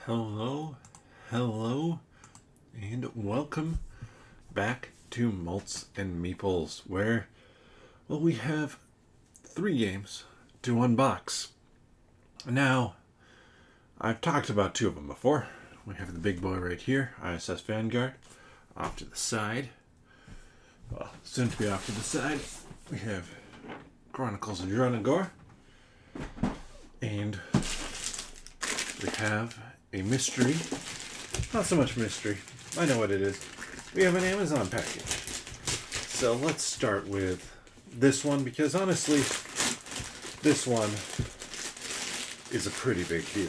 Hello, hello, and welcome back to Malts and Meeples, where, we have 3 games to unbox. Now, I've talked about 2 of them before. We have the big boy right here, ISS Vanguard, off to the side. Well, soon to be off to the side. We have Chronicles of Dronagor, and we have a mystery. Not so much mystery. I know what it is. We have an Amazon package. So let's start with this one, because honestly, this one is a pretty big deal.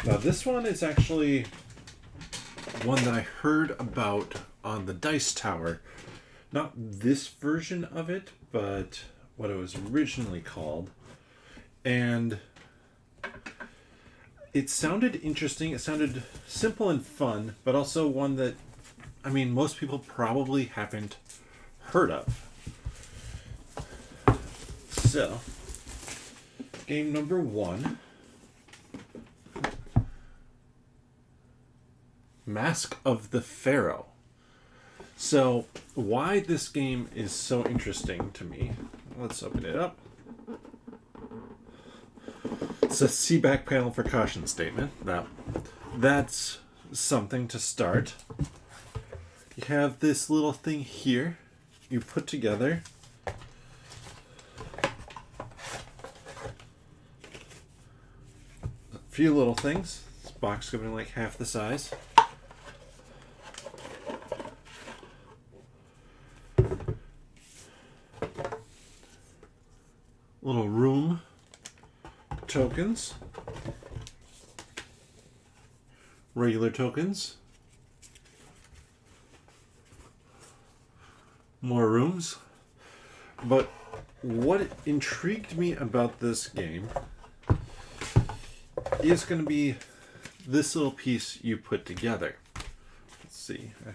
Now, this one is actually one that I heard about on the Dice Tower. Not this version of it, but what it was originally called. And it sounded interesting. It sounded simple and fun, but also one that, most people probably haven't heard of. So, game number 1. Mask of the Pharaoh. So, why this game is so interesting to me, let's open it up. It's a see back panel for caution statement. Now, that's something to start. You have this little thing here you put together. A few little things. This box could be like half the size. Little room tokens, regular tokens, more rooms. But what intrigued me about this game is going to be this little piece you put together. Let's see, I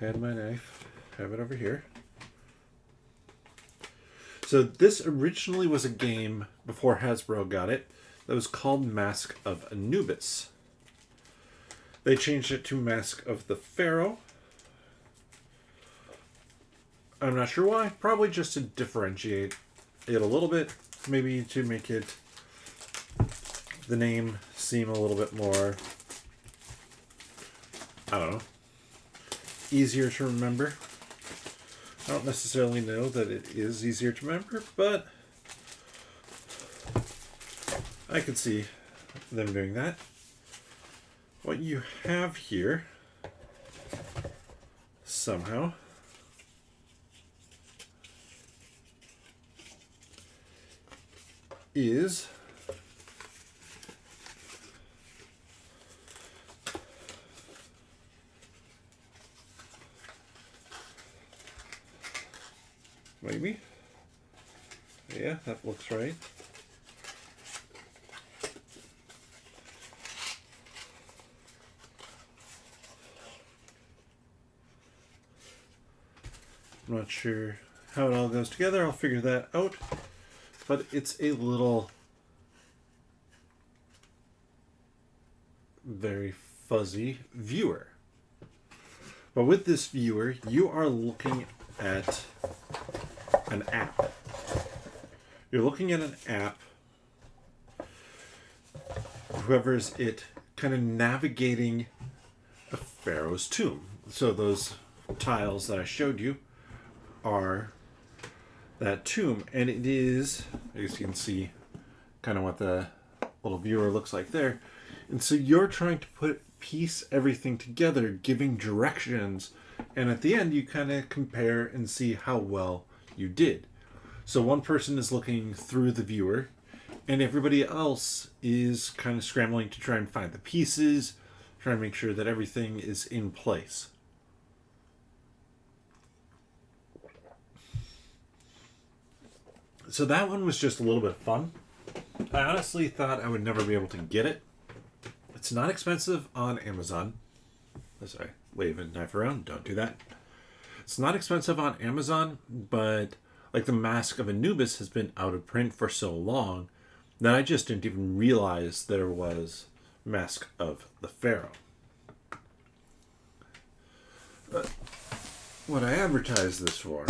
have my knife, have it over here. So this originally was a game, before Hasbro got it, that was called Mask of Anubis. They changed it to Mask of the Pharaoh. I'm not sure why. Probably just to differentiate it a little bit. Maybe to make it, the name seem a little bit more, I don't know, easier to remember. I don't necessarily know that it is easier to remember, but I could see them doing that. What you have here, somehow, is maybe. Yeah, that looks right. I'm not sure how it all goes together. I'll figure that out. But it's a little very fuzzy viewer. But with this viewer, you are looking at an app. You're looking at an app. Whoever's it kind of navigating the Pharaoh's tomb. So those tiles that I showed you are that tomb, and it is, as you can see, kind of what the little viewer looks like there. And so you're trying to piece everything together, giving directions, and at the end you kind of compare and see how well you did. So one person is looking through the viewer, and everybody else is kind of scrambling to try and find the pieces, trying to make sure that everything is in place. So that one was just a little bit of fun. I honestly thought I would never be able to get it. It's not expensive on Amazon. As I wave a knife around, don't do that. It's not expensive on Amazon, but like the Mask of Anubis has been out of print for so long that I just didn't even realize there was Mask of the Pharaoh. But what I advertised this for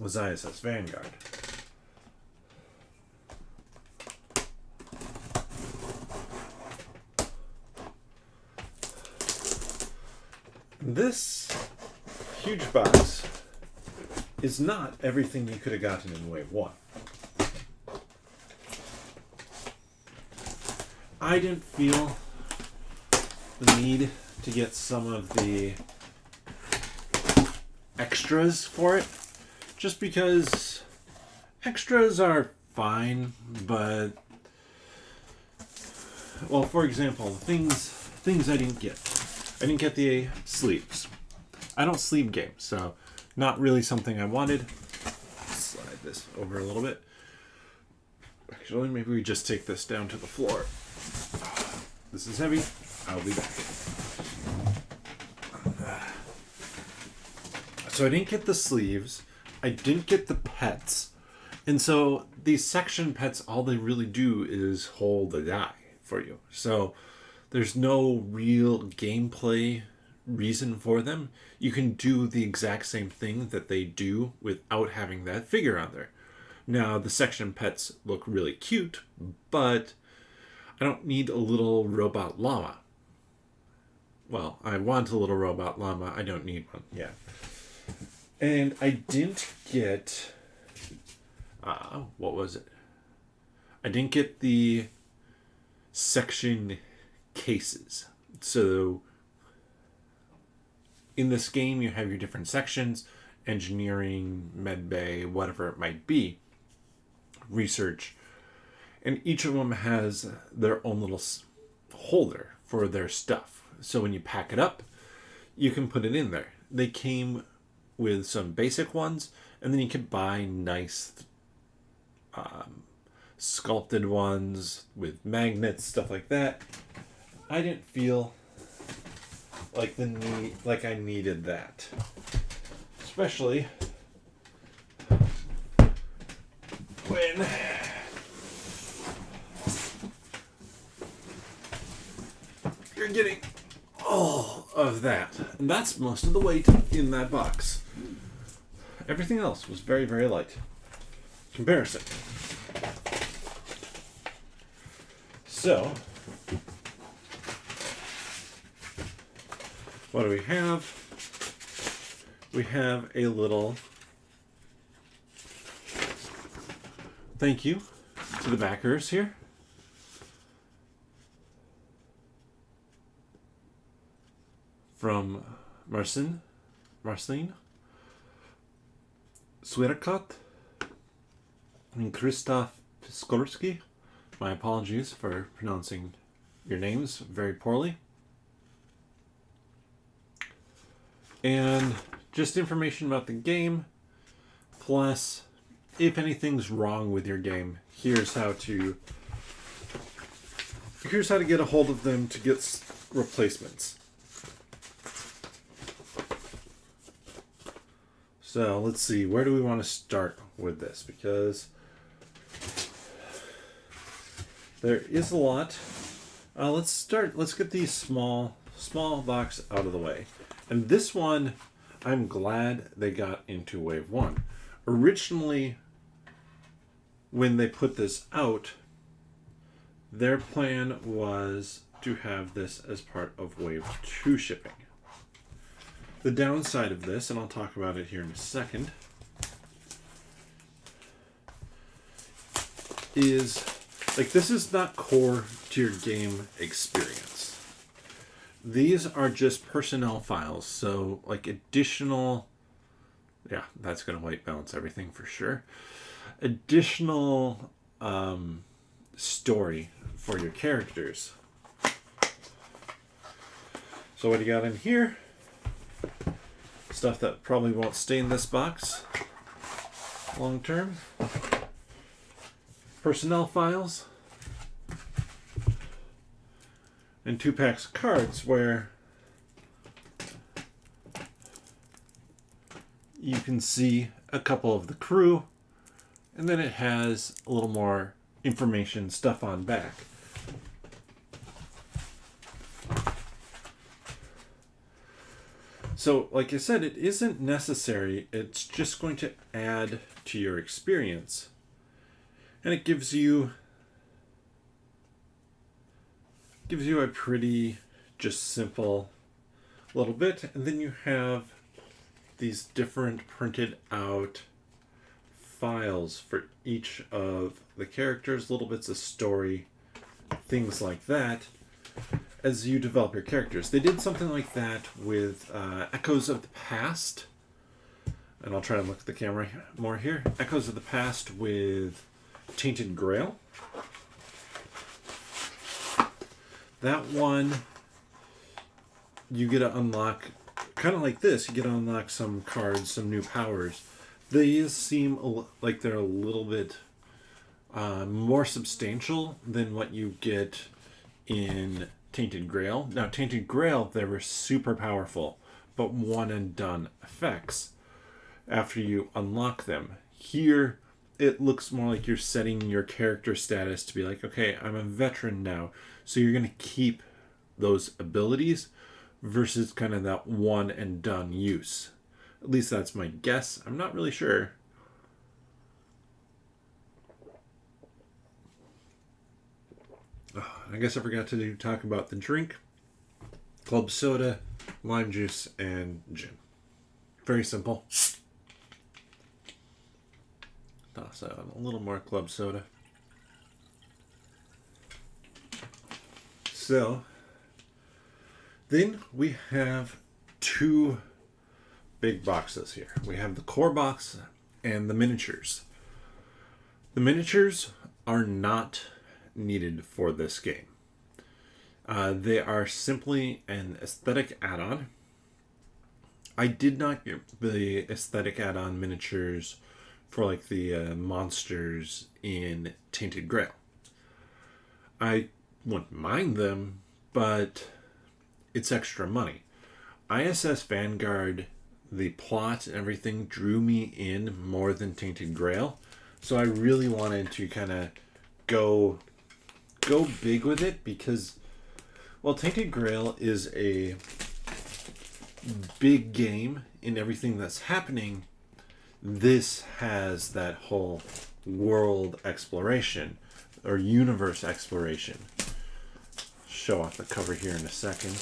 was ISS Vanguard. This huge box is not everything you could have gotten in Wave 1. I didn't feel the need to get some of the extras for it, just because extras are fine, but, well, for example, things I didn't get. I didn't get the sleeves. I don't sleeve game, so not really something I wanted. Slide this over a little bit. Actually, maybe we just take this down to the floor. This is heavy. I'll be back. So I didn't get the sleeves. I didn't get the pets. And so these section pets, all they really do is hold the die for you. So there's no real gameplay reason for them. You can do the exact same thing that they do without having that figure on there. Now, the section pets look really cute, but I don't need a little robot llama. Well, I want a little robot llama. I don't need one. Yeah. And I didn't get... what was it? I didn't get the section cases. So in this game, you have your different sections: engineering, medbay, whatever it might be, research, and each of them has their own little holder for their stuff. So when you pack it up, you can put it in there. They came with some basic ones, and then you can buy nice sculpted ones with magnets, stuff like that. I didn't feel like I needed that, especially when you're getting all of that, and that's most of the weight in that box. Everything else was very, very light. Comparison. So, what do we have? We have a little thank you to the backers here. From Marcin, Swierkot, and Krzysztof Piskorski. My apologies for pronouncing your names very poorly. And just information about the game, plus if anything's wrong with your game, here's how to get a hold of them to get replacements. So let's see, where do we want to start with this? Because there is a lot. Let's get these small box out of the way. And this one, I'm glad they got into Wave 1. Originally, when they put this out, their plan was to have this as part of Wave 2 shipping. The downside of this, and I'll talk about it here in a second, is like this is not core to your game experience. These are just personnel files, so like additional, yeah, that's going to white balance everything for sure. Additional story for your characters. So what do you got in here? Stuff that probably won't stay in this box long term. Personnel files. And 2 packs of cards where you can see a couple of the crew, and then it has a little more information stuff on back. So, like I said, it isn't necessary. It's just going to add to your experience. And it gives you a pretty just simple little bit. And then you have these different printed out files for each of the characters, little bits of story, things like that, as you develop your characters. They did something like that with Echoes of the Past, and I'll try to look at the camera more here. Echoes of the Past with Tainted Grail. That one, you get to unlock, kind of like this, you get to unlock some cards, some new powers. These seem like they're a little bit more substantial than what you get in Tainted Grail. Now, Tainted Grail, they were super powerful, but one and done effects after you unlock them. Here, it looks more like you're setting your character status to be like, okay, I'm a veteran now, so you're going to keep those abilities versus kind of that one and done use. At least that's my guess. I'm not really sure. Oh, I guess I forgot to talk about the drink. Club soda, lime juice, and gin. Very simple. Toss out a little more club soda. So, then we have two big boxes here. We have the core box and the miniatures. The miniatures are not needed for this game. They are simply an aesthetic add-on. I did not get the aesthetic add-on miniatures for like the monsters in Tainted Grail. I wouldn't mind them, but it's extra money. ISS Vanguard, the plot and everything drew me in more than Tainted Grail, so I really wanted to kind of go big with it because, well, Tainted Grail is a big game in everything that's happening. This has that whole world exploration or universe exploration. Show off the cover here in a second.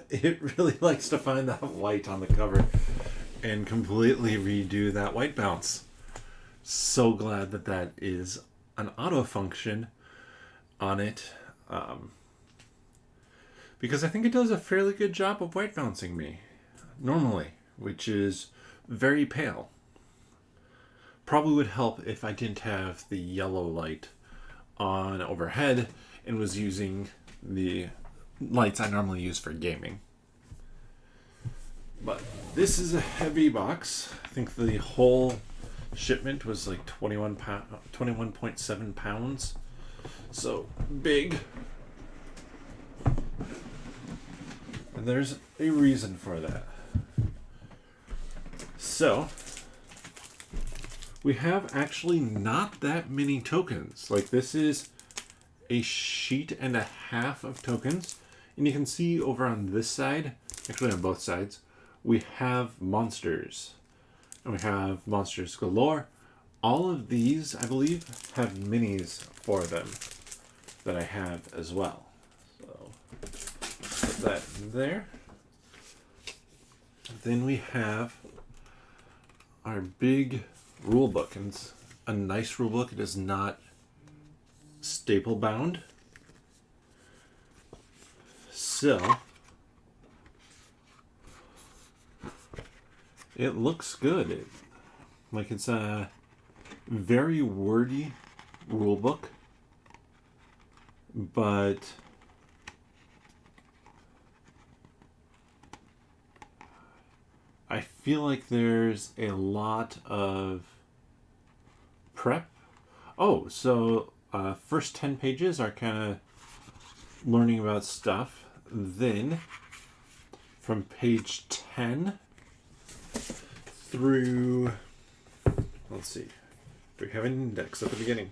It really likes to find that white on the cover and completely redo that white bounce. So glad that that is an auto function on it, because I think it does a fairly good job of white bouncing me normally, which is very pale. Probably would help if I didn't have the yellow light on overhead and was using the lights I normally use for gaming. But this is a heavy box. I think the whole shipment was like 21.7 pounds. So big. And there's a reason for that. So we have actually not that many tokens. Like, this is a sheet and a half of tokens. And you can see over on this side, actually on both sides, we have monsters. And we have monsters galore. All of these, I believe, have minis for them that I have as well. So put that in there. Then we have our big rule book. And it's a nice rule book. It is not staple bound. So it looks good. It's a very wordy rule book, but I feel like there's a lot of prep. Oh, so first 10 pages are kind of learning about stuff. Then from page 10 through, let's see, we have an index at the beginning.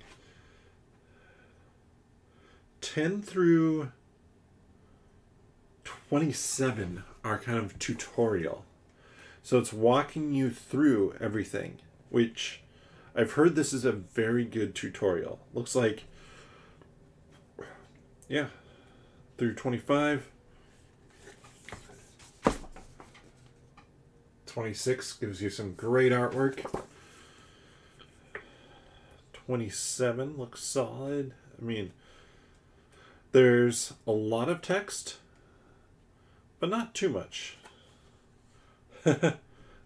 10 through 27 are kind of tutorial. So it's walking you through everything, which I've heard this is a very good tutorial. Looks like, yeah, through 25. 26 gives you some great artwork. 27 looks solid. I mean, there's a lot of text, but not too much.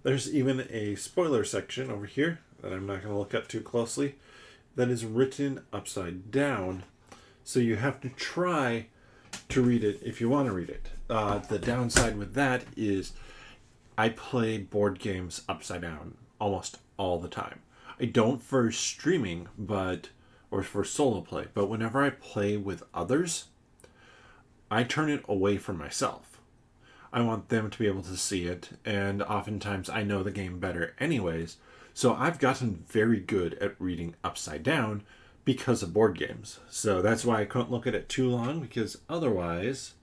There's even a spoiler section over here that I'm not going to look at too closely that is written upside down. So you have to try to read it if you want to read it. The downside with that is I play board games upside down almost all the time. I don't for streaming, or for solo play, but whenever I play with others, I turn it away from myself. I want them to be able to see it, and oftentimes I know the game better anyways, so I've gotten very good at reading upside down because of board games. So that's why I couldn't look at it too long, because otherwise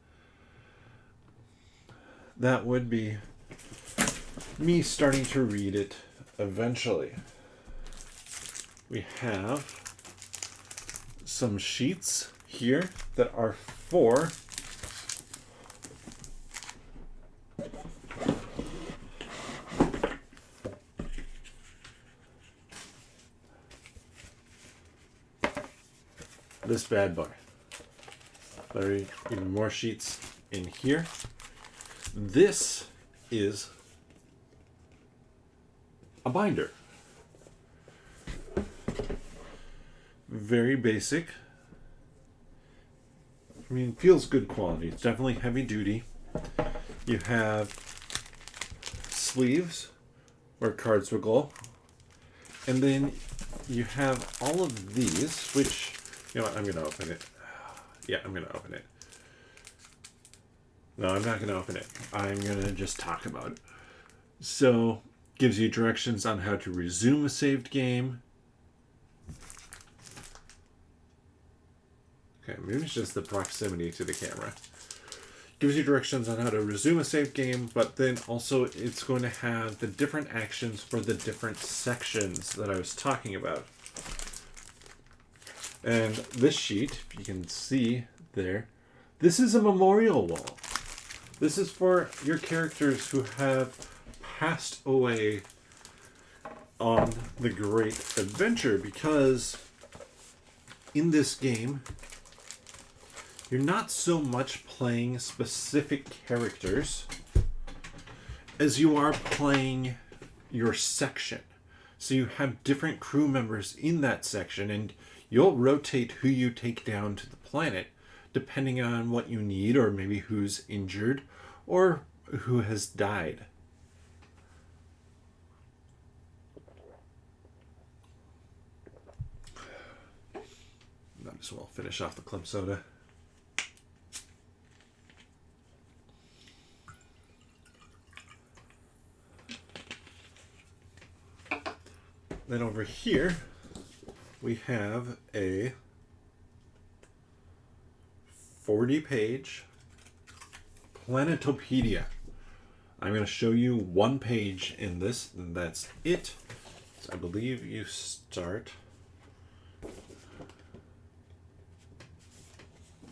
that would be me starting to read it eventually. We have some sheets here that are for this bad boy. There are even more sheets in here. This is a binder. Very basic. I mean, feels good quality. It's definitely heavy duty. You have sleeves where cards will go. And then you have all of these, which, you know what, I'm going to open it. Yeah, I'm going to open it. No, I'm not going to open it. I'm going to just talk about it. So, gives you directions on how to resume a saved game. Okay, maybe it's just the proximity to the camera. Gives you directions on how to resume a saved game, but then also it's going to have the different actions for the different sections that I was talking about. And this sheet, if you can see there, this is a memorial wall. This is for your characters who have passed away on the great adventure, because in this game you're not so much playing specific characters as you are playing your section. So you have different crew members in that section, and you'll rotate who you take down to the planet depending on what you need, or maybe who's injured or who has died. Might as well finish off the club soda. Then over here, we have a 40-page Planetopedia. I'm going to show you one page in this, and that's it. So I believe you start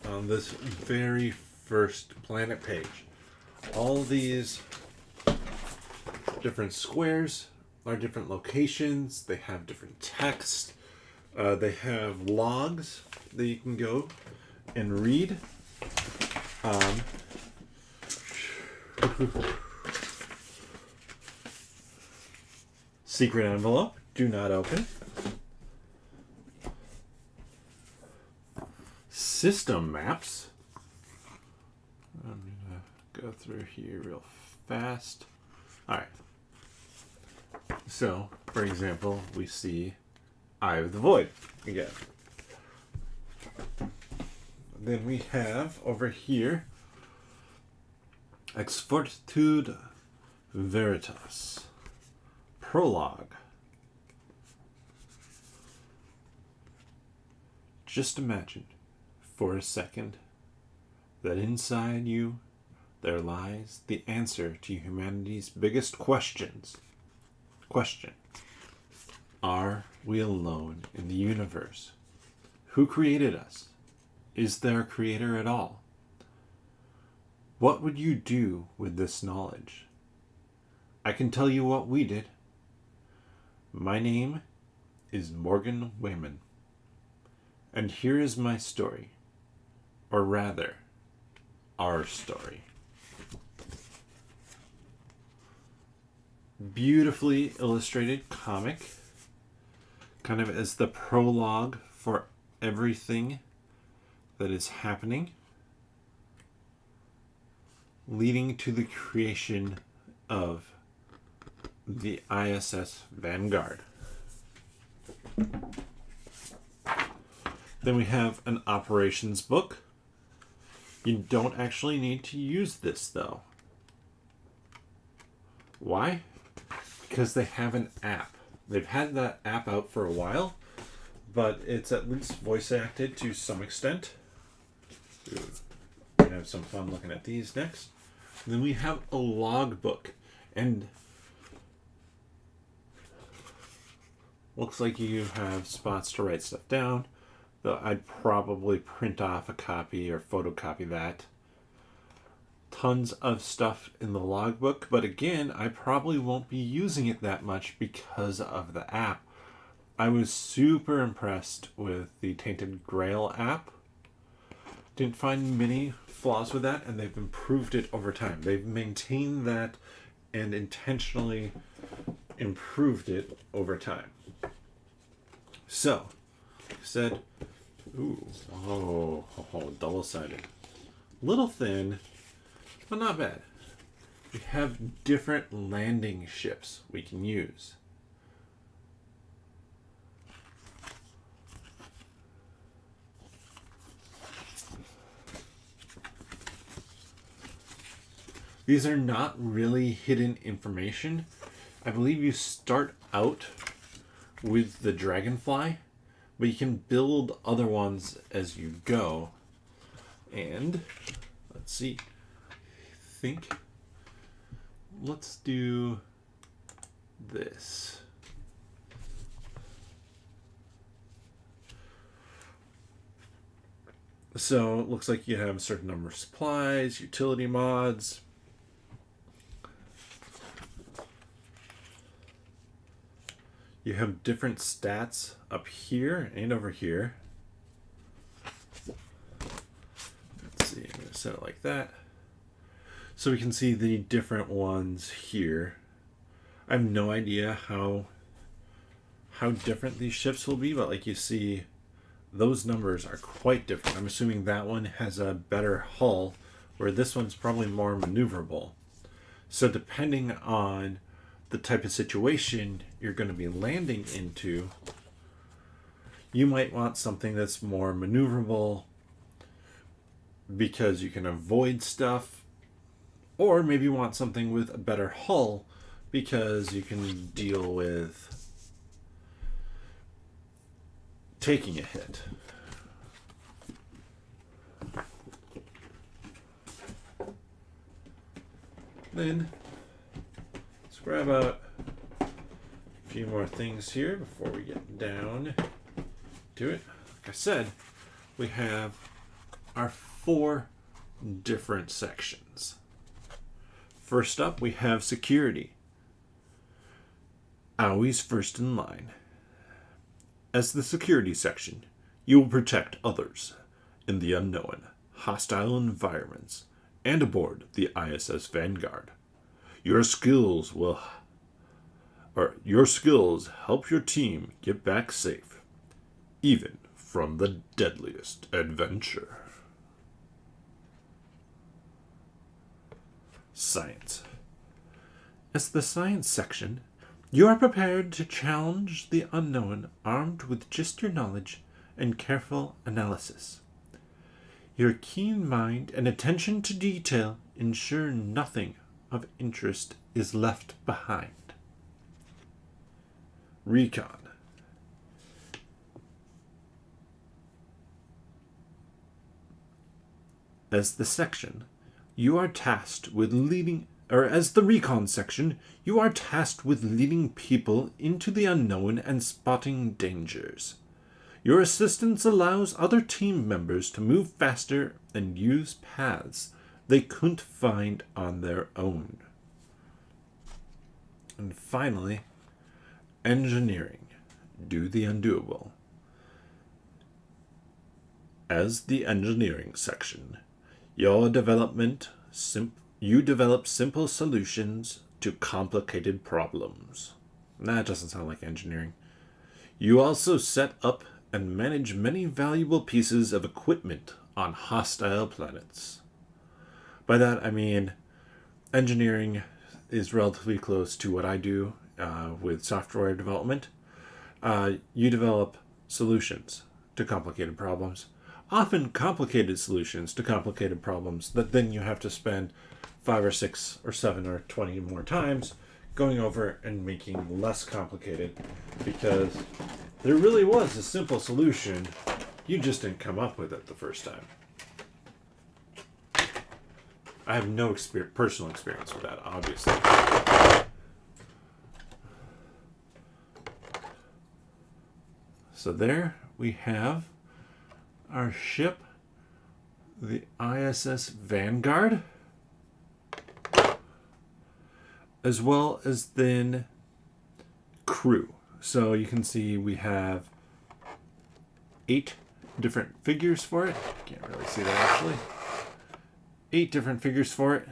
on this very first planet page. All these different squares are different locations. They have different text. They have logs that you can go and read. Secret envelope. Do not open. System maps. I'm going to go through here real fast. All right. So, for example, we see Eye of the Void again. Then we have over here Ex Fortitude Veritas. Prologue. Just imagine for a second that inside you there lies the answer to humanity's biggest questions. Question: are we alone in the universe? Who created us? Is there a creator at all? What would you do with this knowledge? I can tell you what we did. My name is Morgan Wayman, and here is my story, or rather, our story. Beautifully illustrated comic, kind of as the prologue for everything that is happening, leading to the creation of the ISS Vanguard. Then we have an operations book. You don't actually need to use this though. Why? Because they have an app. They've had that app out for a while, but it's at least voice acted to some extent. We're gonna have some fun looking at these next. And then we have a logbook, and looks like you have spots to write stuff down, though I'd probably print off a copy or photocopy that. Tons of stuff in the logbook, but again, I probably won't be using it that much because of the app. I was super impressed with the Tainted Grail app. Didn't find many flaws with that, and they've improved it over time. They've maintained that and intentionally improved it over time. So, like I said, double-sided. Little thin, but not bad. We have different landing ships we can use. These are not really hidden information. I believe you start out with the Dragonfly, but you can build other ones as you go. And let's see. Let's do this. So it looks like you have a certain number of supplies, utility mods. You have different stats up here and over here. Let's see, I'm going to set it like that. So we can see the different ones here. I have no idea how different these ships will be, but like you see, those numbers are quite different. I'm assuming that one has a better hull, where this one's probably more maneuverable. So depending on the type of situation you're going to be landing into, you might want something that's more maneuverable because you can avoid stuff, or maybe you want something with a better hull because you can deal with taking a hit. Then let's grab out a few more things here before we get down to it. Like I said, we have our 4 different sections. First up, we have security. Always first in line. As the security section, you will protect others in the unknown, hostile environments, and aboard the ISS Vanguard. Your skills help your team get back safe, even from the deadliest adventure. Science. As the science section, You are prepared to challenge the unknown, armed with just your knowledge and careful analysis. Your keen mind and attention to detail ensure nothing of interest is left behind. Recon. As the section, you are tasked with as the recon section, you are tasked with leading people into the unknown and spotting dangers. Your assistance allows other team members to move faster and use paths they couldn't find on their own. And finally, engineering. Do the undoable. As the engineering section, you develop simple solutions to complicated problems. That doesn't sound like engineering. You also set up and manage many valuable pieces of equipment on hostile planets. By that I mean engineering is relatively close to what I do with software development. You develop solutions to complicated problems. Often complicated solutions to complicated problems that then you have to spend 5 or 6 or 7 or 20 more times going over and making less complicated, because there really was a simple solution. You just didn't come up with it the first time. I have no personal experience with that, obviously. So there we have our ship, the ISS Vanguard, as well as then crew. So you can see we have 8 different figures for it. Can't really see that actually. 8 different figures for it.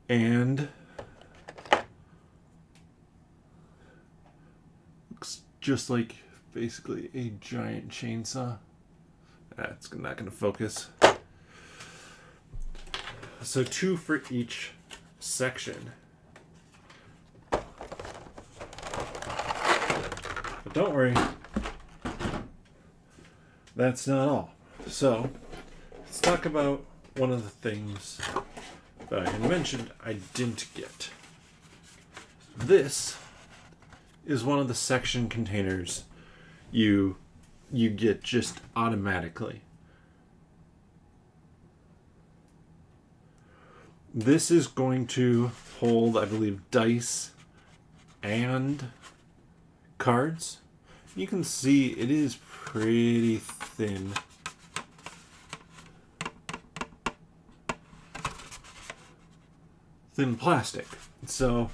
And looks just like basically a giant chainsaw. That's not going to focus. So 2 for each section. But don't worry, that's not all. So let's talk about one of the things that I had mentioned I didn't get. This is one of the section containers you get just automatically. This is going to hold, I believe, dice and cards. You can see it is pretty thin. Thin plastic. So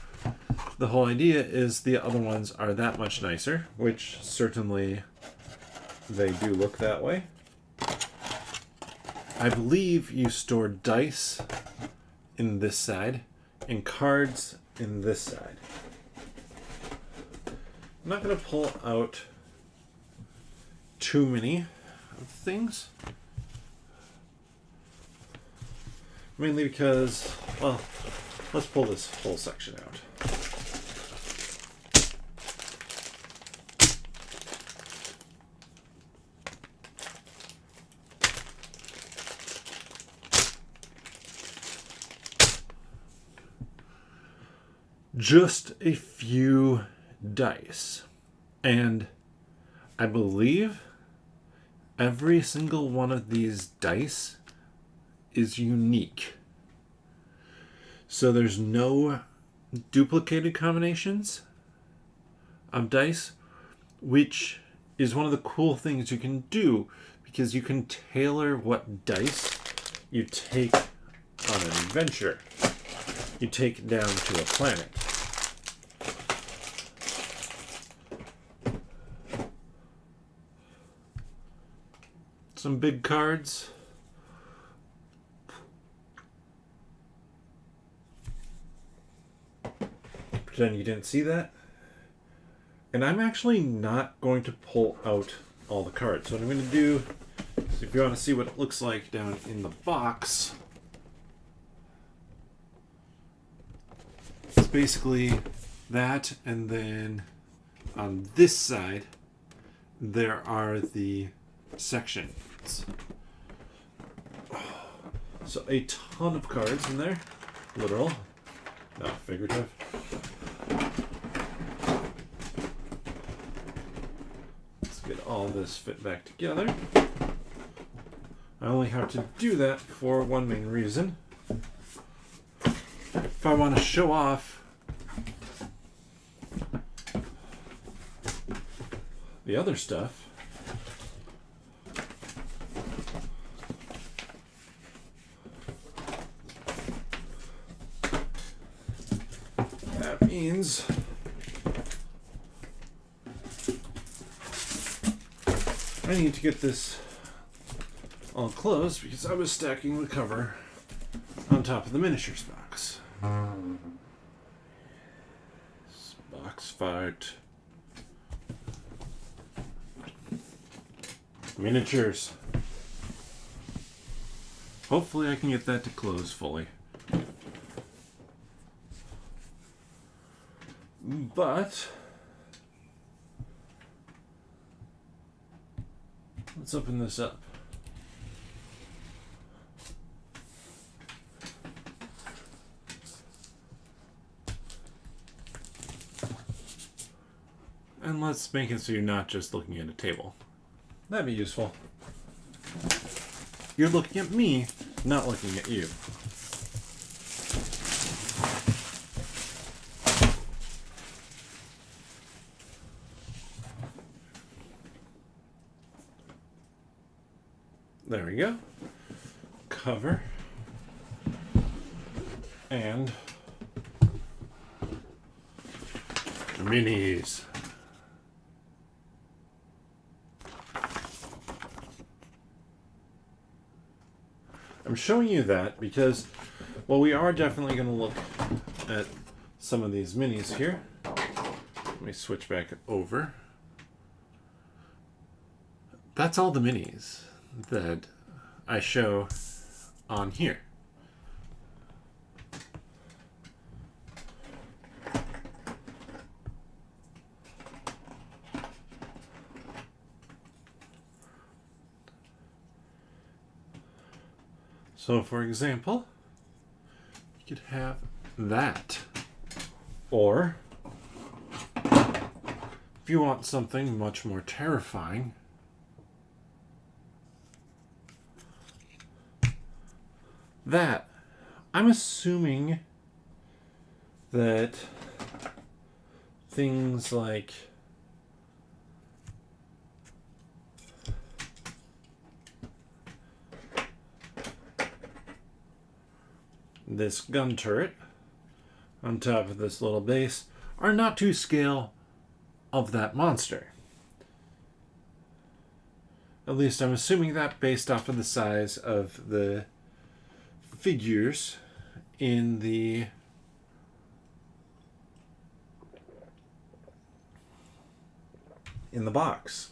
the whole idea is the other ones are that much nicer, which certainly they do look that way. I believe you store dice in this side and cards in this side. I'm not going to pull out too many of things. Mainly because, well, let's pull this whole section out. Just a few dice. And I believe every single one of these dice is unique. So there's no duplicated combinations of dice, which is one of the cool things you can do, because you can tailor what dice you take on an adventure. You take down to a planet. Some big cards. Pretend you didn't see that. And I'm actually not going to pull out all the cards. So what I'm going to do is, if you want to see what it looks like down in the box, it's basically that, and then on this side there are the sections. So a ton of cards in there, literal, not figurative. Let's get all this fit back together. I only have to do that for one main reason. If I want to show off the other stuff, that means I need to get this all closed because I was stacking the cover on top of the miniatures box. This box fart. Miniatures. Hopefully I can get that to close fully. But let's open this up. And let's make it so you're not just looking at a table. That'd be useful. You're looking at me, not looking at you. There we go. Cover. And minis. I'm showing you that because, well, we are definitely going to look at some of these minis here. Let me switch back over. That's all the minis that I show on here. So, for example, you could have that. Or, if you want something much more terrifying, that. I'm assuming that things like this gun turret on top of this little base are not to scale of that monster. At least I'm assuming that based off of the size of the figures in the box.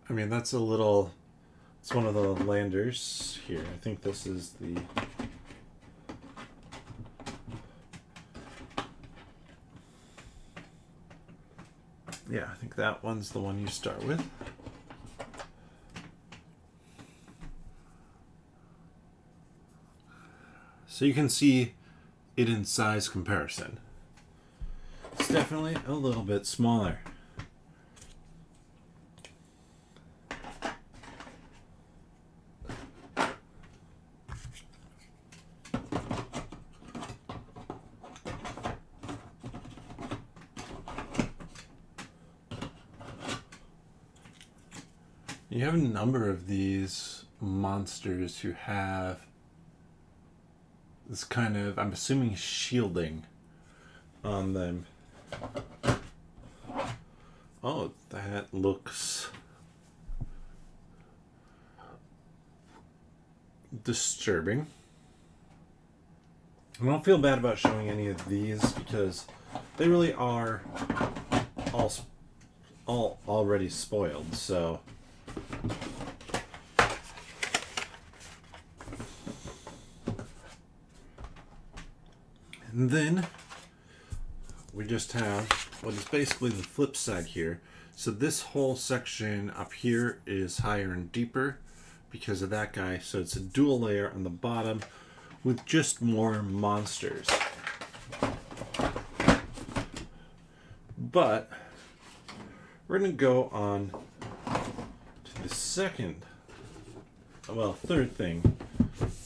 I mean, that's a little, it's one of the landers here. I think this is the, yeah, I think that one's the one you start with. So you can see it in size comparison. It's definitely a little bit smaller. You have a number of these monsters who have this kind of, I'm assuming, shielding on them. Oh, that looks disturbing. I don't feel bad about showing any of these because they really are all already spoiled, so And then we just have what is basically the flip side here. So this whole section up here is higher and deeper because of that guy. So it's a dual layer on the bottom with just more monsters. But we're going to go on to the third thing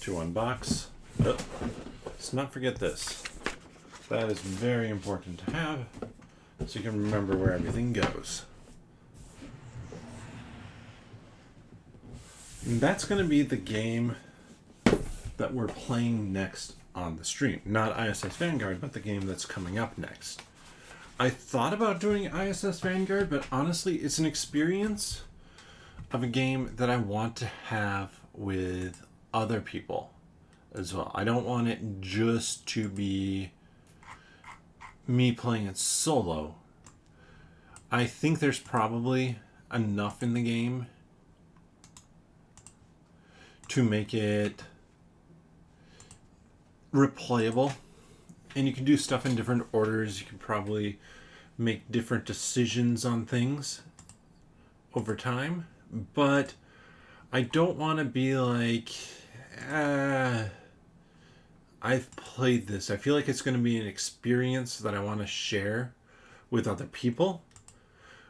to unbox. Oh, let's not forget this. That is very important to have so you can remember where everything goes. And that's going to be the game that we're playing next on the stream. Not ISS Vanguard, but the game that's coming up next. I thought about doing ISS Vanguard, but honestly, it's an experience of a game that I want to have with other people as well. I don't want it just to be me playing it solo. I think there's probably enough in the game to make it replayable, and you can do stuff in different orders. You can probably make different decisions on things over time, but I don't want to be like, I've played this. I feel like it's going to be an experience that I want to share with other people,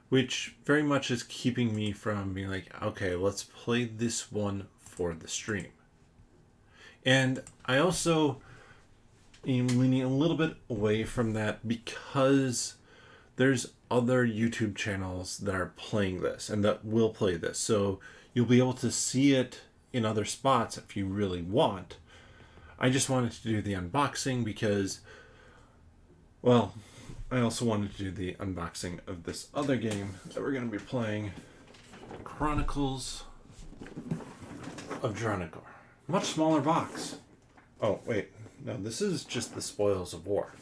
which very much is keeping me from being like, okay, let's play this one for the stream. And I also am leaning a little bit away from that because there's other YouTube channels that are playing this and that will play this. So you'll be able to see it in other spots if you really want. I just wanted to do the unboxing because, well, I also wanted to do the unboxing of this other game that we're going to be playing, Chronicles of Dronagor. Much smaller box. Oh, wait. No, this is just the Spoils of War.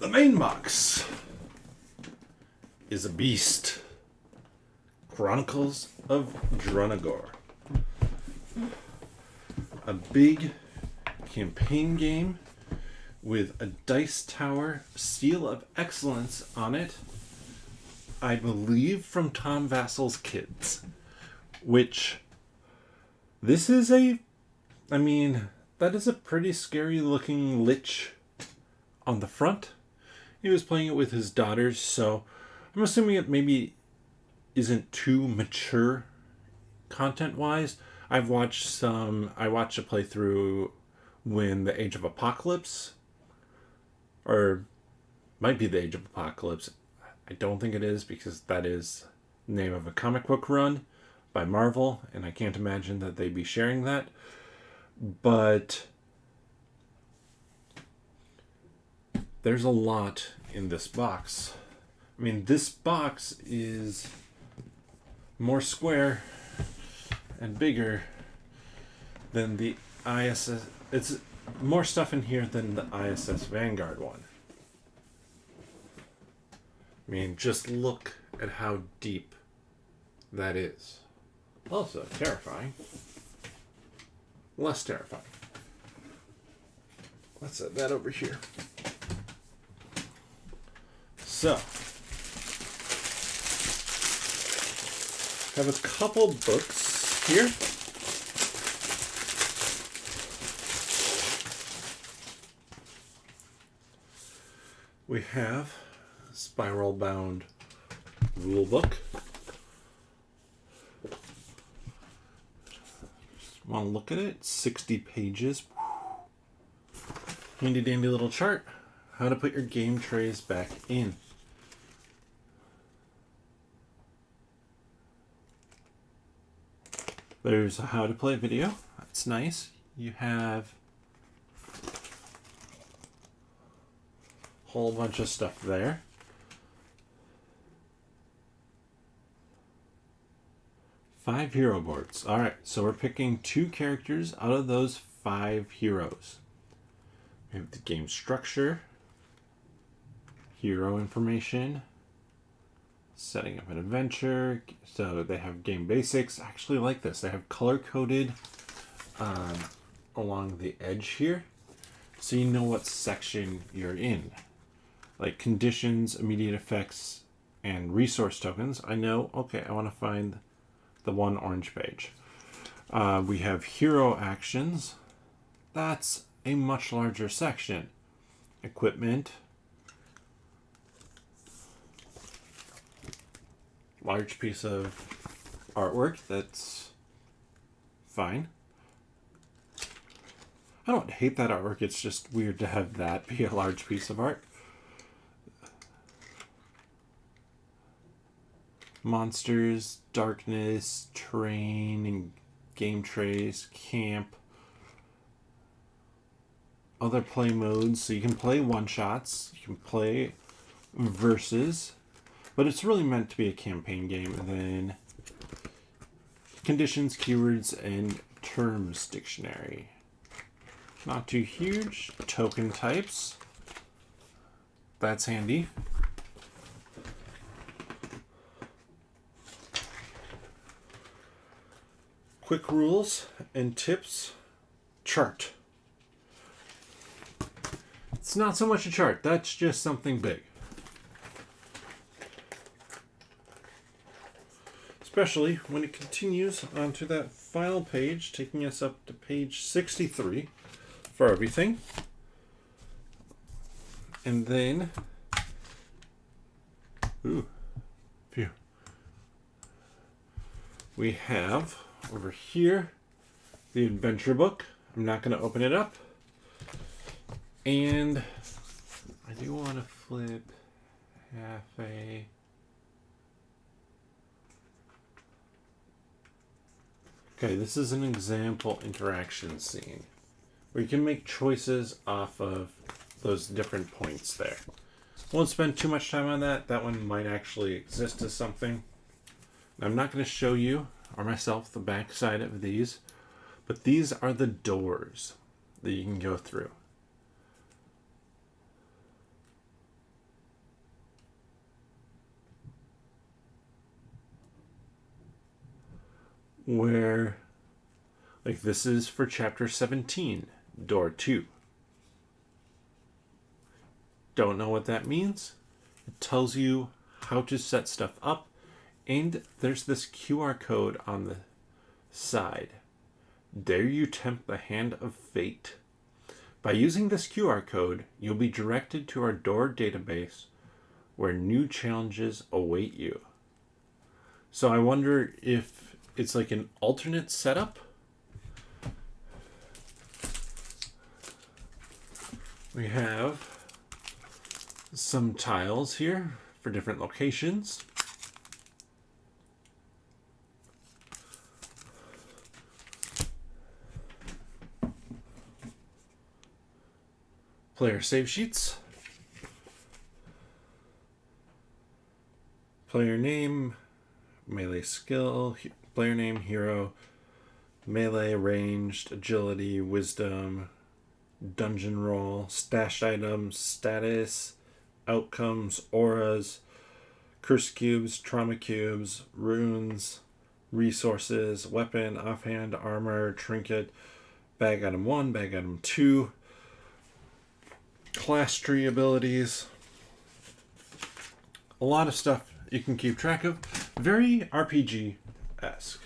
The main box is a beast. Chronicles of Dronagor. A big campaign game with a dice tower seal of excellence on it. I believe from Tom Vassel's Kids. Which, this is that is a pretty scary looking lich on the front. He was playing it with his daughters, so I'm assuming it maybe isn't too mature content-wise. I watched a playthrough when the Age of Apocalypse, or might be the Age of Apocalypse. I don't think it is, because that is the name of a comic book run by Marvel, and I can't imagine that they'd be sharing that. But there's a lot in this box. I mean, this box is more square and bigger than the ISS. It's more stuff in here than the ISS Vanguard one. I mean, just look at how deep that is. Also terrifying. Less terrifying. Let's set that over here. So, I have a couple books here. We have a spiral bound rule book. Just want to look at it. 60 pages. Handy dandy little chart. How to put your game trays back in. There's a how to play video. That's nice. You have a whole bunch of stuff there. Five hero boards. Alright, so we're picking 2 characters out of those 5 heroes. We have the game structure, hero information, setting up an adventure. So they have game basics. I actually like this. They have color-coded along the edge here, so you know what section you're in. Like conditions, immediate effects, and resource tokens. I know, okay, I want to find the one orange page. We have hero actions. That's a much larger section. Equipment. Large piece of artwork. That's fine. I don't hate that artwork. It's just weird to have that be a large piece of art. Monsters, darkness, terrain, and game trays, camp. Other play modes. So you can play one-shots. You can play versus. But it's really meant to be a campaign game. And then conditions, keywords, and terms dictionary. Not too huge. Token types. That's handy. Quick rules and tips. Chart. It's not so much a chart. That's just something big. Especially when it continues onto that final page, taking us up to page 63 for everything. And then, we have over here the adventure book. I'm not going to open it up. And I do want to flip half a... Okay, this is an example interaction scene where you can make choices off of those different points there. Won't spend too much time on that. That one might actually exist as something. I'm not going to show you or myself the back side of these, but these are the doors that you can go through. Where, like, this is for chapter 17, door 2. Don't know what that means? It tells you how to set stuff up, and there's this QR code on the side. Dare you tempt the hand of fate? By using this QR code, you'll be directed to our door database where new challenges await you. So I wonder if it's like an alternate setup. We have some tiles here for different locations. Player save sheets. Player name, melee skill, player name, hero, melee, ranged, agility, wisdom, dungeon roll, stashed items, status, outcomes, auras, curse cubes, trauma cubes, runes, resources, weapon, offhand, armor, trinket, bag item 1, bag item 2, class tree abilities. A lot of stuff you can keep track of. Very RPG-esque.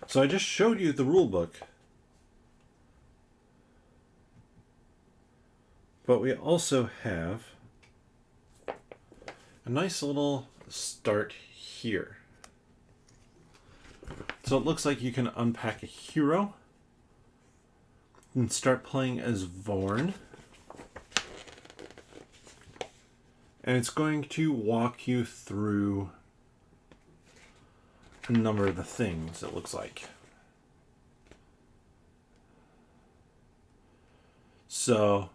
So I just showed you the rule book. But we also have a nice little start here. So it looks like you can unpack a hero and start playing as Vorn. And it's going to walk you through a number of the things, it looks like. So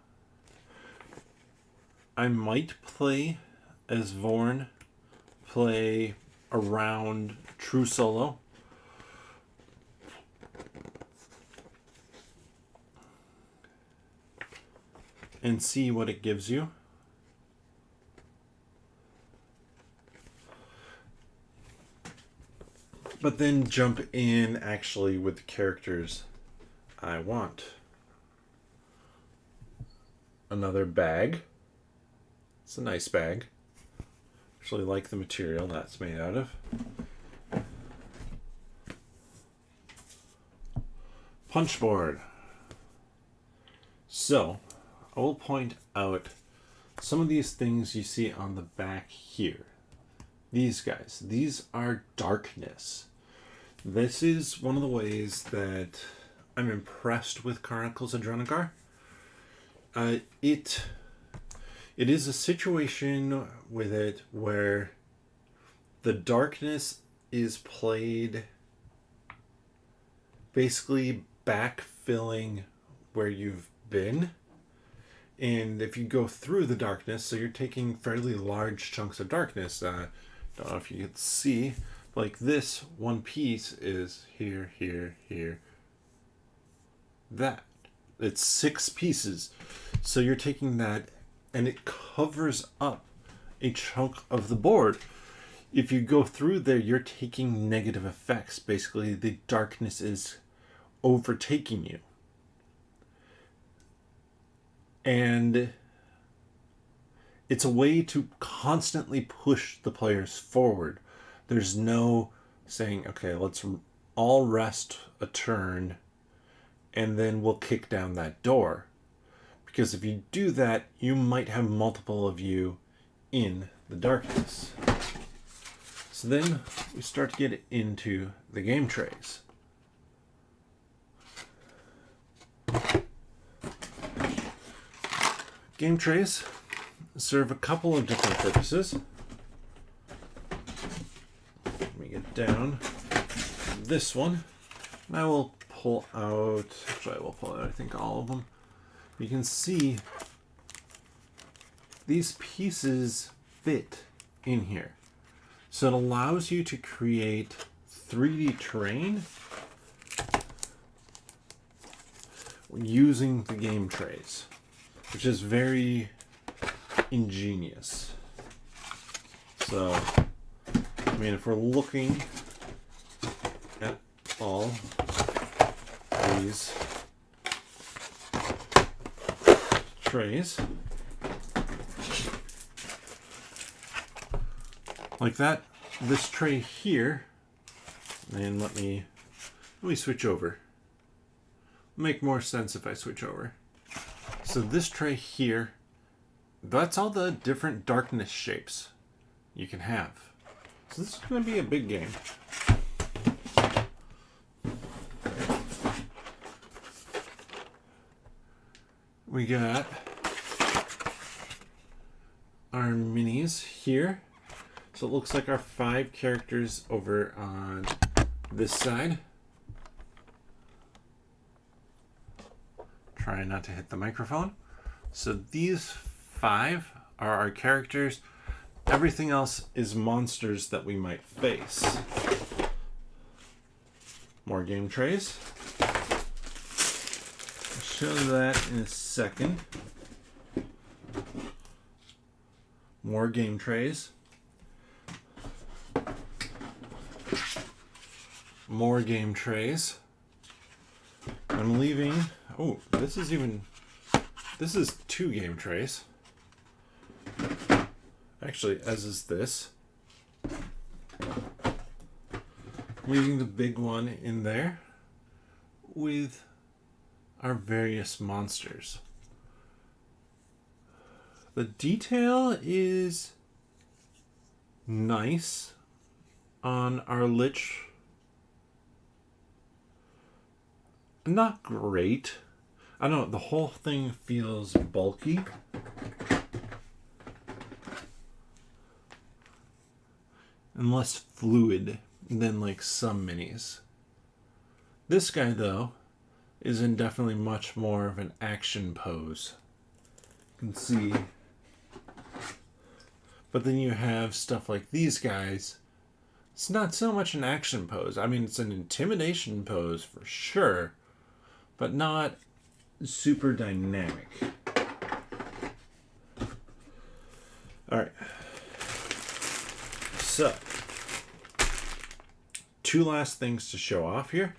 I might play as Vorn, play around True Solo. And see what it gives you. but then jump in actually with the characters I want. Another bag. It's a nice bag. Actually like the material that's made out of. Punchboard. So, I will point out some of these things you see on the back here. These guys. These are darkness. This is one of the ways that I'm impressed with Chronicles of Drunagar. It is a situation with it where the darkness is played basically backfilling where you've been. And if you go through the darkness, so you're taking fairly large chunks of darkness. Don't know if you can see, like this one piece is here, here, here, that. It's 6 pieces. So you're taking that and it covers up a chunk of the board. If you go through there, you're taking negative effects. Basically, the darkness is overtaking you. And it's a way to constantly push the players forward. There's no saying, okay, let's all rest a turn and then we'll kick down that door. Because if you do that, you might have multiple of you in the darkness. So then we start to get into the game trays. Game trays serve a couple of different purposes. Let me get down this one. And I will pull out, actually I will pull out I think all of them. You can see these pieces fit in here. So it allows you to create 3D terrain using the game trays, which is very ingenious. So, I mean, if we're looking at all these trays, like that, this tray here, and let me switch over. Make more sense if I switch over. So this tray here, that's all the different darkness shapes you can have. So this is going to be a big game. We got our minis here. So it looks like our 5 characters over on this side. Try not to hit the microphone. So these 5 are our characters. Everything else is monsters that we might face. More game trays. I'll show that in a second. More game trays. More game trays. I'm leaving. Oh, this is 2 game trays. Actually, as is this. Leaving the big one in there with our various monsters. The detail is nice on our Lich. Not great. I don't know, the whole thing feels bulky. And less fluid than like some minis. This guy though is in definitely much more of an action pose. You can see. But then you have stuff like these guys. It's not so much an action pose. I mean, it's an intimidation pose for sure, but not super dynamic. All right. So, two last things to show off here.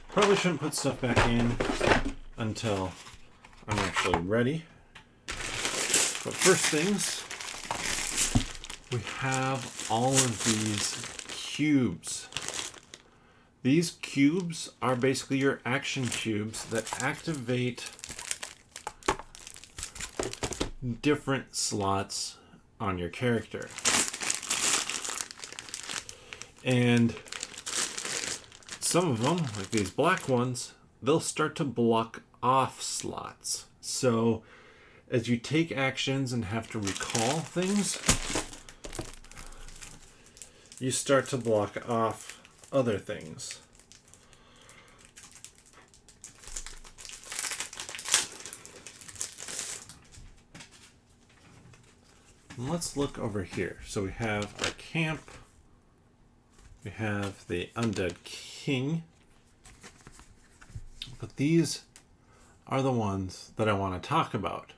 Probably shouldn't put stuff back in until I'm actually ready. But first things, we have all of these cubes. These cubes are basically your action cubes that activate different slots on your character. And some of them, like these black ones, they'll start to block off slots. So as you take actions and have to recall things, you start to block off other things. And let's look over here. So we have our camp. We have the Undead King. But these are the ones that I want to talk about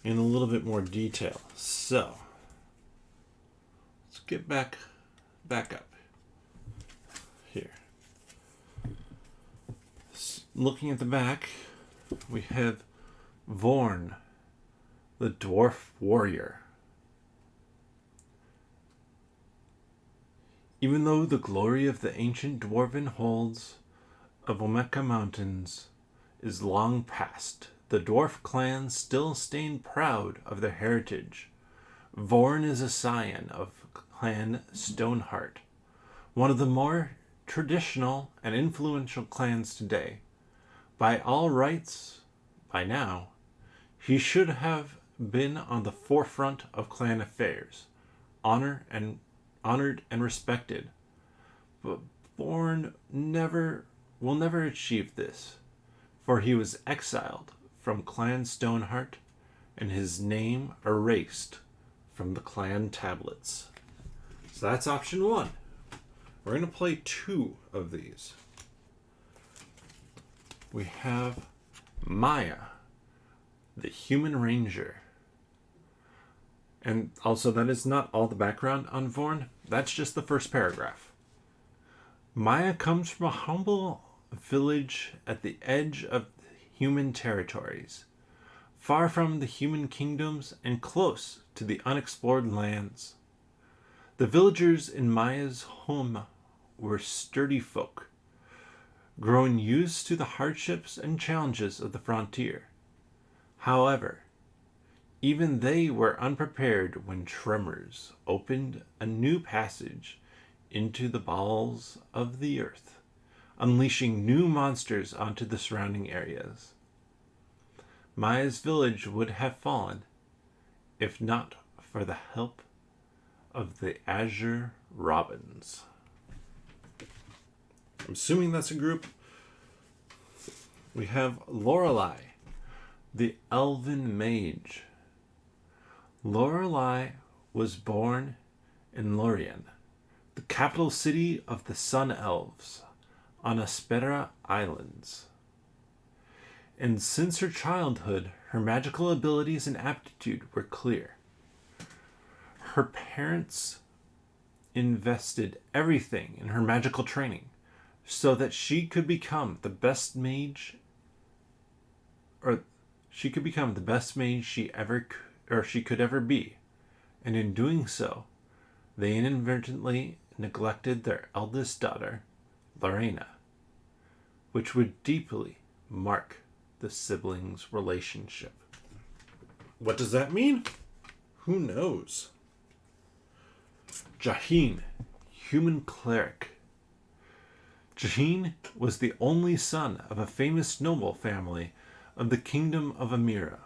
in a little bit more detail. So let's get back up here. Looking at the back, we have Vorn, the Dwarf Warrior. Even though the glory of the ancient dwarven holds of Omeka Mountains is long past, the dwarf clans still stand proud of their heritage. Vorn is a scion of Clan Stoneheart, one of the more traditional and influential clans today. By all rights, by now, he should have been on the forefront of clan affairs, honored and respected. But Vorn will never achieve this, for he was exiled from Clan Stoneheart and his name erased from the clan tablets. So that's option one. We're going to play two of these. We have Maya, the Human Ranger. And also, that is not all the background on Vorn. That's just the first paragraph. Maya comes from a humble village at the edge of human territories, far from the human kingdoms and close to the unexplored lands. The villagers in Maya's home were sturdy folk, grown used to the hardships and challenges of the frontier. However, even they were unprepared when tremors opened a new passage into the bowels of the earth, unleashing new monsters onto the surrounding areas. Maya's village would have fallen if not for the help of the Azure Robins. I'm assuming that's a group. We have Lorelei, the Elven Mage. Lorelei was born in Lorien, the capital city of the Sun Elves, on Aspera Islands. And since her childhood, her magical abilities and aptitude were clear. Her parents invested everything in her magical training so that she could become the best mage, she could ever be. And in doing so, they inadvertently neglected their eldest daughter, Lorena, which would deeply mark the siblings' relationship. What does that mean? Who knows? Jaheen, human cleric. Jaheen was the only son of a famous noble family of the kingdom of Amira,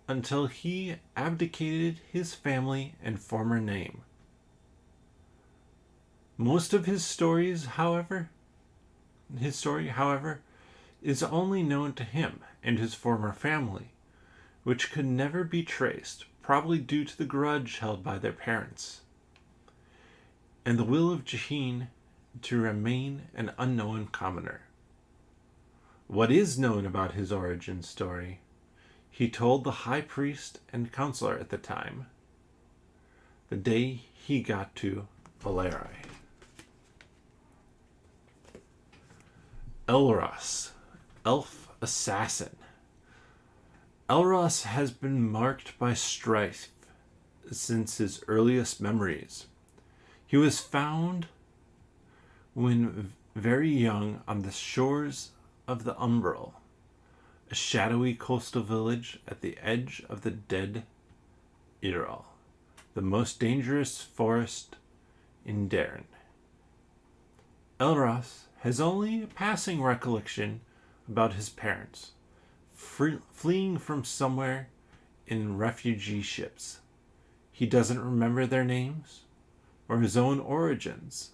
until he abdicated his family and former name. Most of his story, however, is only known to him and his former family, which could never be traced, probably due to the grudge held by their parents, and the will of Jaheen to remain an unknown commoner. What is known about his origin story, he told the high priest and counselor at the time, the day he got to Valeri. Elros, elf assassin. Elros has been marked by strife since his earliest memories. He was found when very young on the shores of the Umbral, a shadowy coastal village at the edge of the dead Iral, the most dangerous forest in Darren. Elros has only a passing recollection about his parents, fleeing from somewhere in refugee ships. He doesn't remember their names or his own origins.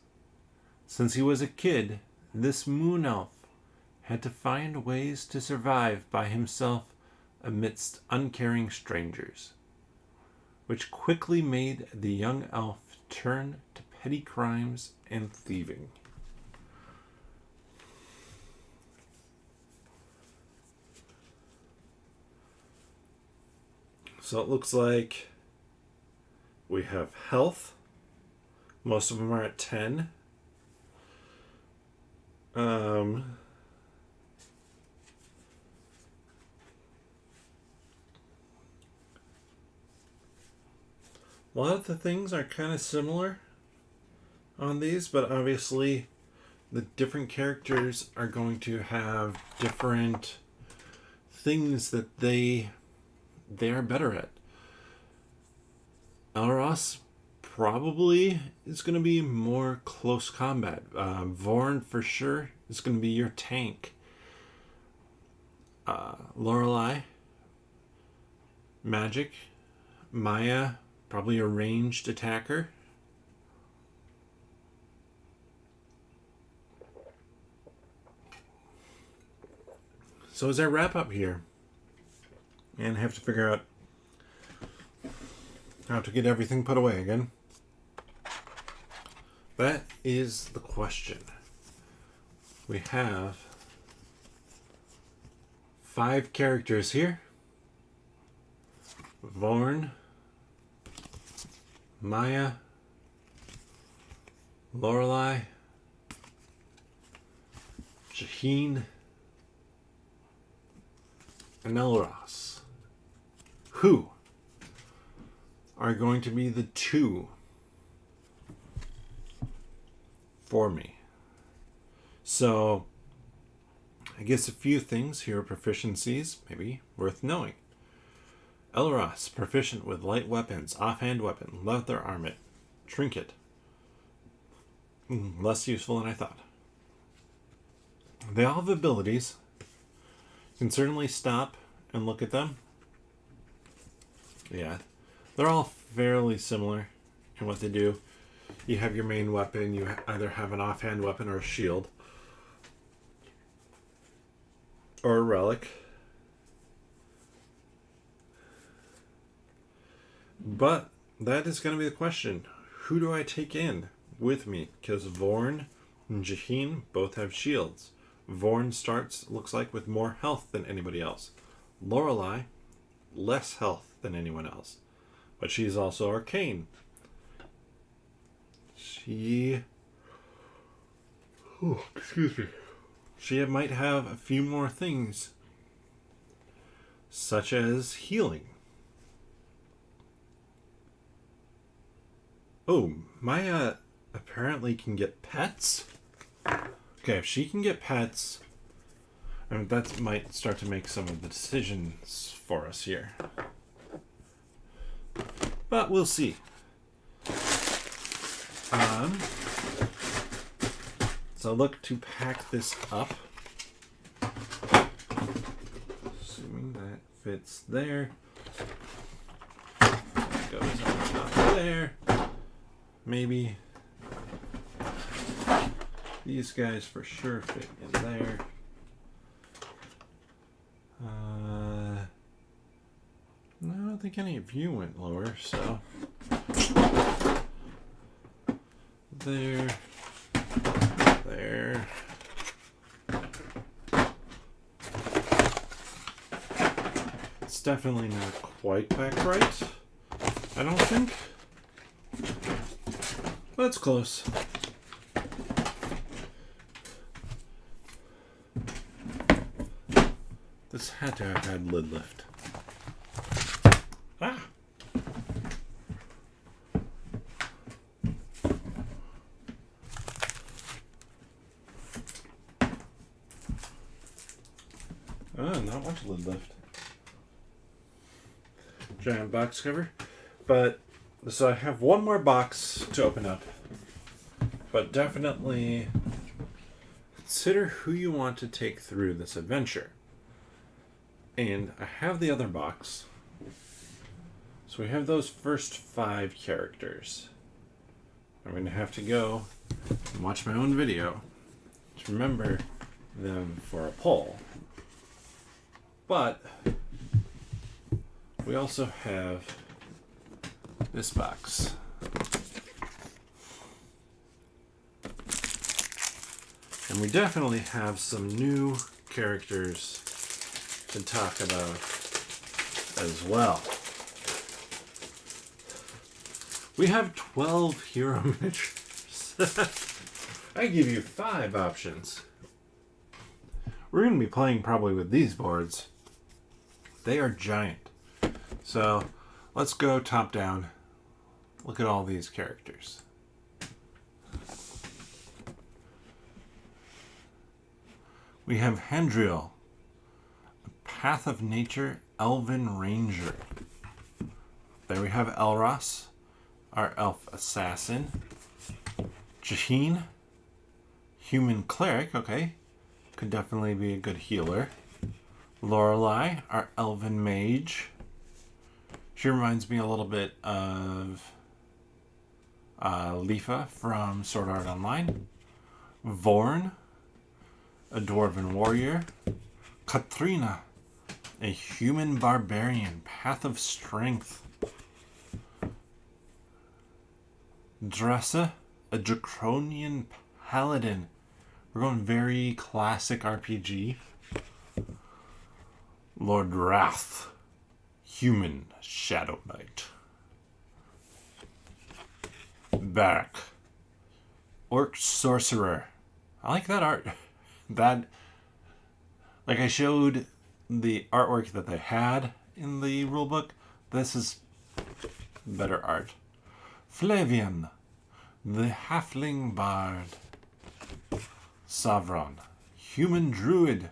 Since he was a kid, this moon elf had to find ways to survive by himself amidst uncaring strangers, which quickly made the young elf turn to petty crimes and thieving. So it looks like we have health. Most of them are at 10. A lot of the things are kind of similar on these, but obviously the different characters are going to have different things that they are better at. Elros probably is going to be more close combat. Vorn for sure is going to be your tank. Lorelei, magic. Maya, probably a ranged attacker. So as I wrap up here, and have to figure out how to get everything put away again, that is the question. We have 5 characters here. Vorn, Maya, Lorelei, Jaheen, and Elros, who are going to be the 2 for me. So I guess a few things here are proficiencies, maybe worth knowing. Elros, proficient with light weapons, offhand weapon, leather armlet, trinket. Less useful than I thought. They all have abilities. You can certainly stop and look at them. Yeah, they're all fairly similar in what they do. You have your main weapon, you either have an offhand weapon or a shield. Or a relic. But that is going to be the question. Who do I take in with me? Because Vorn and Jaheen both have shields. Vorn looks like, with more health than anybody else. Lorelei, less health than anyone else. But she's also arcane. She might have a few more things, such as healing. Oh, Maya apparently can get pets? Okay, if she can get pets, I mean, that might start to make some of the decisions for us here. But we'll see. So look to pack this up. Assuming that fits there. Goes on top there. Maybe these guys for sure fit in there. don't think any of you went lower, so there. It's definitely not quite back right, I don't think, but it's close. This had to have had lid lift. Ah! Not much lid lift. Giant box cover. But, so I have one more box to open up. But definitely consider who you want to take through this adventure. And I have the other box. So we have those first 5 characters. I'm going to have to go and watch my own video to remember them for a poll. But we also have this box. And we definitely have some new characters to talk about as well. We have 12 hero miniatures. I give you 5 options. We're going to be playing probably with these boards. They are giant. So let's go top down. Look at all these characters. We have Hendriel, a Path of Nature Elven Ranger. There we have Elros, our elf assassin. Jaheen, human cleric, okay. Could definitely be a good healer. Lorelei, our elven mage. She reminds me a little bit of Lifa from Sword Art Online. Vorn, a dwarven warrior. Katrina, a human barbarian, Path of Strength. Dressa, a draconian paladin. We're going very classic RPG. Lord Wrath, human shadow knight. Barak, orc sorcerer. I like that art. That, like I showed the artwork that they had in the rulebook. This is better art. Flavian, the halfling bard. Savron, human druid.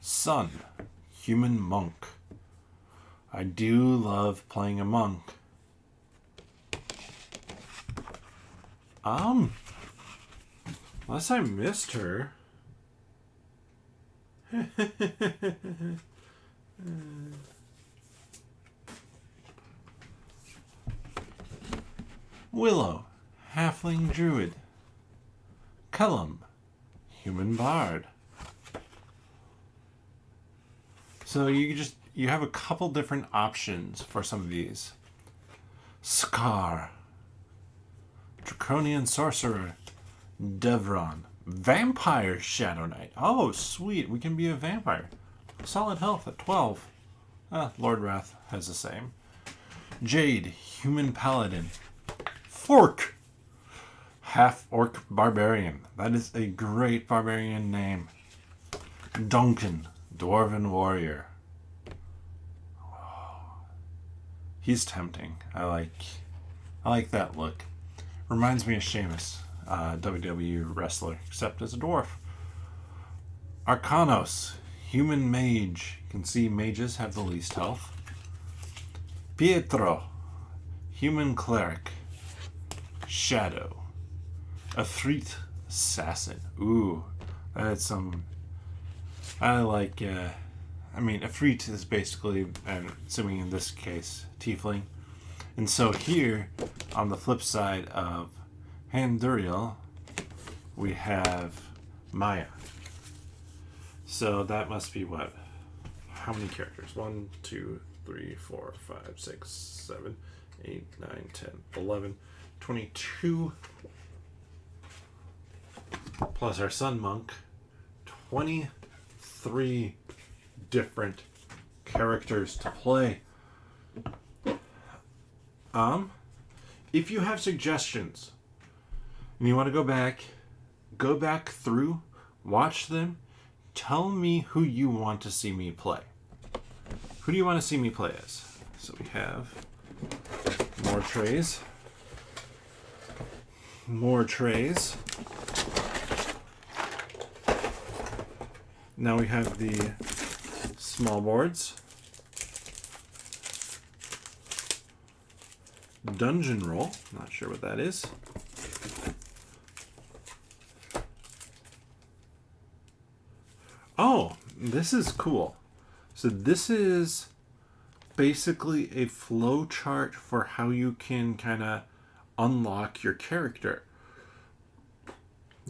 Sun, human monk. I do love playing a monk. Unless I missed her. Willow, halfling druid. Cullum, human bard. So you have a couple different options for some of these. Scar, draconian sorcerer. Devron, vampire shadow knight. Oh, sweet, we can be a vampire. Solid health at 12. Lord Wrath has the same. Jade, human paladin. Fork, half-orc barbarian. That is a great barbarian name. Duncan, dwarven warrior. He's tempting. I like that look. Reminds me of Sheamus, WWE wrestler, except as a dwarf. Arcanos, human mage. You can see mages have the least health. Pietro, human cleric. Shadow, Afrit assassin. Ooh, that's some. I like. Afrit is basically, I'm assuming in this case, tiefling, and so here on the flip side of Handuriel, we have Maya. So that must be what? How many characters? 1, 2, 3, 4, 5, 6, 7, 8, 9, 10, 11, 22. Plus our Sun Monk. 23 different characters to play. If you have suggestions and you want to go back through, watch them, tell me who you want to see me play. Who do you want to see me play as? So we have more trays. More trays. Now we have the small boards. Dungeon roll. Not sure what that is. Oh, this is cool. So this is basically a flow chart for how you can kind of unlock your character.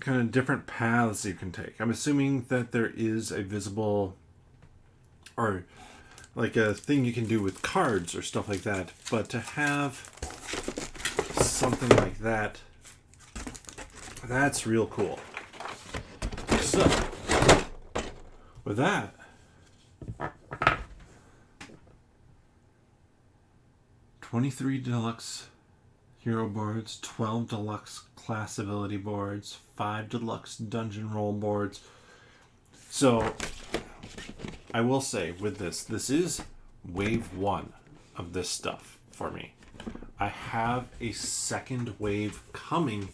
Kind of different paths you can take. I'm assuming that there is a visible or like a thing you can do with cards or stuff like that. But to have something like that, that's real cool. So, with that, $23 deluxe hero boards, 12 deluxe class ability boards, 5 deluxe dungeon roll boards. So, I will say with this is wave 1 of this stuff for me. I have a second wave coming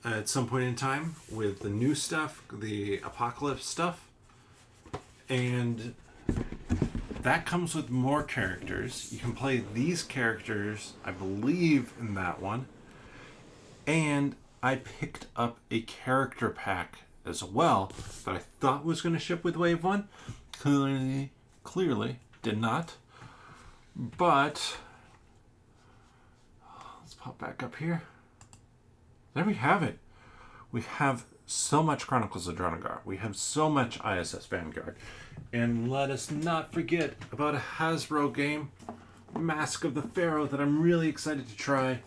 at some point in time with the new stuff, the Apocalypse stuff. And that comes with more characters. You can play these characters, I believe, in that one. And I picked up a character pack as well that I thought was going to ship with Wave 1. Clearly did not. But let's pop back up here. There we have it. We have so much Chronicles of Dronagar. We have so much ISS Vanguard. And let us not forget about a Hasbro game, Mask of the Pharaoh, that I'm really excited to try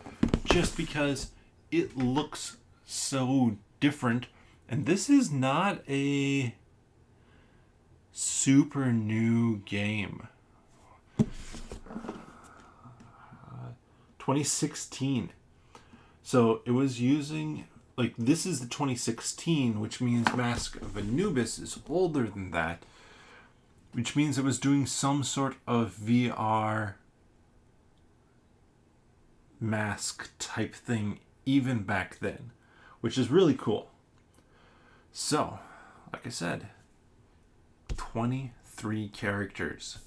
just because it looks so different. And this is not a super new game. 2016. So it was using, like, this is the 2016, which means Mask of Anubis is older than that, which means it was doing some sort of VR mask type thing even back then, which is really cool. So, like I said, 23 characters.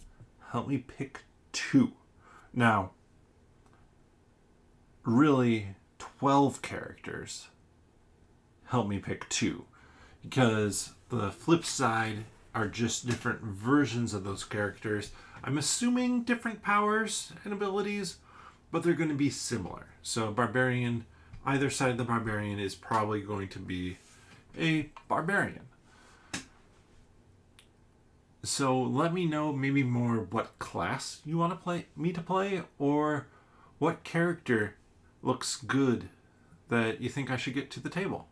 Help me pick 2. Now, really 12 characters. Help me pick 2. Because the flip side are just different versions of those characters. I'm assuming different powers and abilities, but they're going to be similar. So Barbarian, either side of the Barbarian is probably going to be a Barbarian. So let me know maybe more what class you want me to play, or what character looks good that you think I should get to the table.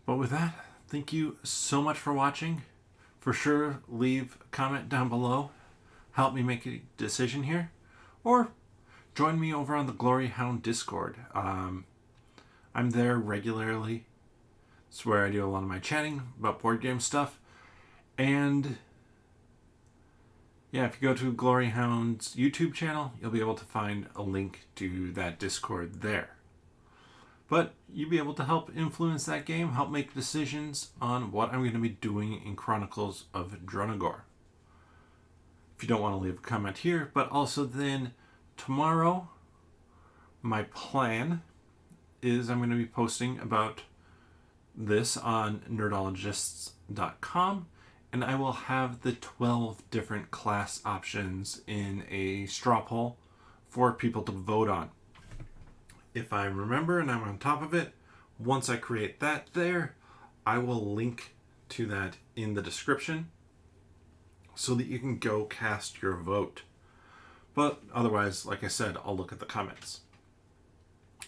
But with that, thank you so much for watching. For sure, leave a comment down below. Help me make a decision here. Or join me over on the Glory Hound Discord. I'm there regularly. It's where I do a lot of my chatting about board game stuff. And yeah, if you go to Glory Hound's YouTube channel, you'll be able to find a link to that Discord there. But you'll be able to help influence that game, help make decisions on what I'm going to be doing in Chronicles of Dronagar. If you don't want to leave a comment here, but also then tomorrow, my plan is I'm going to be posting about this on nerdologists.com, and I will have the 12 different class options in a straw poll for people to vote on. If I remember and I'm on top of it, once I create that there, I will link to that in the description so that you can go cast your vote. But otherwise, like I said, I'll look at the comments.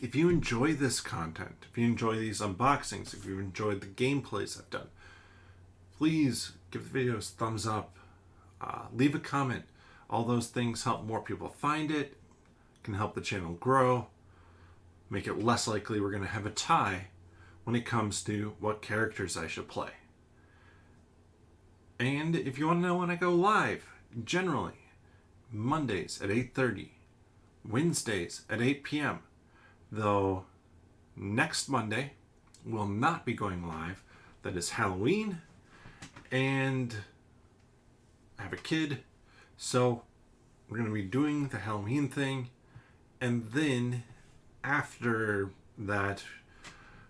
If you enjoy this content, if you enjoy these unboxings, if you enjoyed the gameplays I've done, please give the videos a thumbs up, leave a comment. All those things help more people find it, can help the channel grow, make it less likely we're going to have a tie when it comes to what characters I should play. And if you want to know when I go live, generally, Mondays at 8:30, Wednesdays at 8 p.m. Though next Monday will not be going live. That is Halloween, and I have a kid, so we're going to be doing the Halloween thing, and then after that,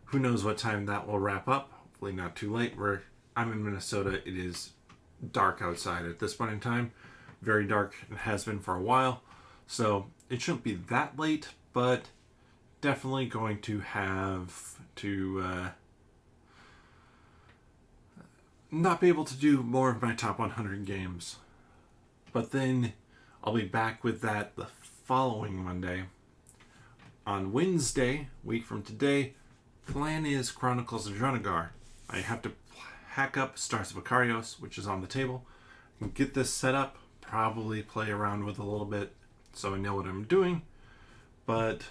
who knows what time that will wrap up. Hopefully not too late. I'm in Minnesota. It is dark outside at this point in time. Very dark. It has been for a while. So it shouldn't be that late, but definitely going to have to not be able to do more of my top 100 games. But then I'll be back with that the following Monday. On Wednesday, week from today, plan is Chronicles of Drunagar. I have to hack up Stars of Ikarios, which is on the table, and get this set up, probably play around with a little bit so I know what I'm doing. But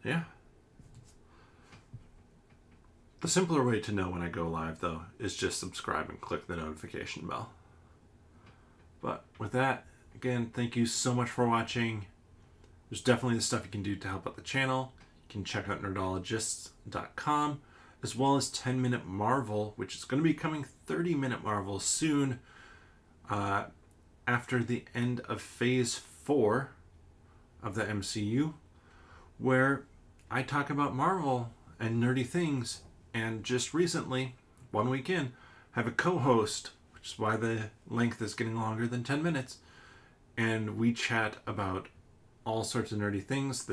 yeah. The simpler way to know when I go live, though, is just subscribe and click the notification bell. But with that, again, thank you so much for watching. There's definitely the stuff you can do to help out the channel. You can check out nerdologists.com, as well as 10 Minute Marvel, which is going to be coming 30-Minute Marvel soon, after the end of Phase 4 of the MCU, where I talk about Marvel and nerdy things, and just recently, 1 week in, have a co-host, which is why the length is getting longer than 10 minutes, and we chat about all sorts of nerdy things,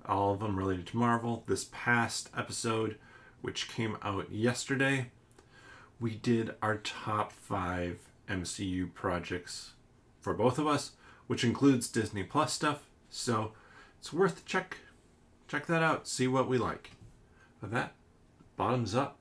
all of them related to Marvel. This past episode, which came out yesterday, we did our top 5 MCU projects for both of us, which includes Disney Plus stuff, so it's worth check that out, see what we like. With that, bottoms up.